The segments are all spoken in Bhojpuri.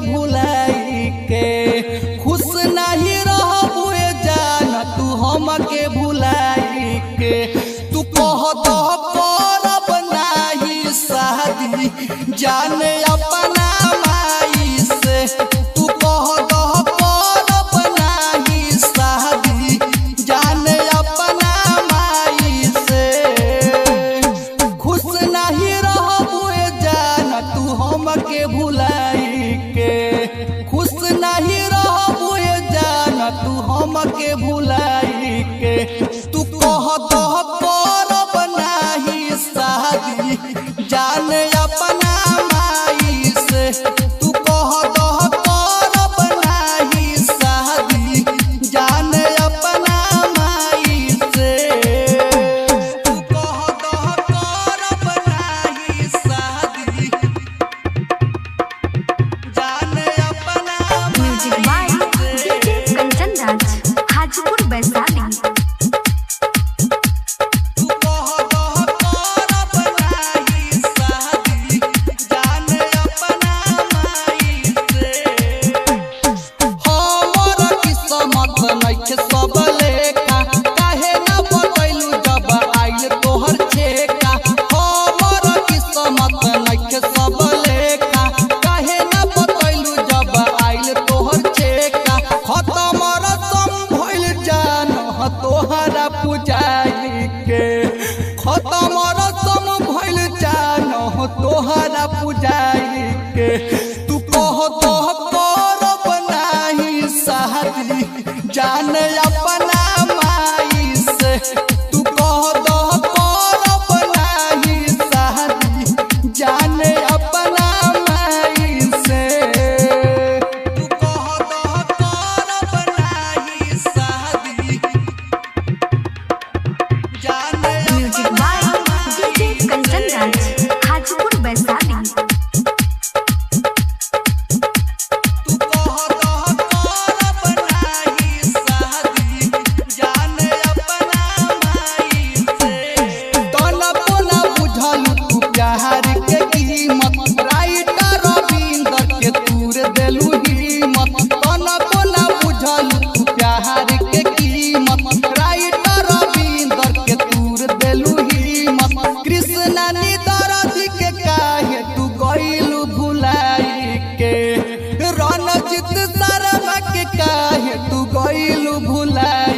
भुलाई के खुश नहीं रहबुए जान तू हमके भुलाई के तू कह दो करब नहीं शादी जाने अपना माई से तू कह दो करब नहीं शादी जाने अपना माई से खुश नहीं रहबुए जान तू हमके भुलाई के खुश नहीं रहबुए जान तू हमके भुलाई के तू कह दो करब नहीं शादी जाने अपना माई से तू कह दो करब नहीं शादी जाने अपना माई से तू कह दो करब नहीं शादी जाने अपना music by DJ Kanchan Raj Hajipur Vaishali. सब लेखा काहे ना बतैलू जब आइल तोहर छेका हमर किस्मत नइखे सब लेखा काहे ना बतैलू जब आइल तोहर छेका खत्म रसम भइल जान तोहरा पुजाई के खत्म रसम भइल जान तोहरा पुजाई के तू कह दो करब नहीं शादी जाने अपना माई से तू कह दो करब नहीं शादी जाने अपना माई से तू कह दो करब नहीं शादी जाने music by DJ Kanchan Raj Hajipur Vaishali.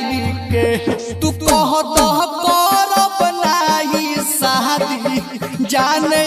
तू कह दो करब नहीं शादी जाने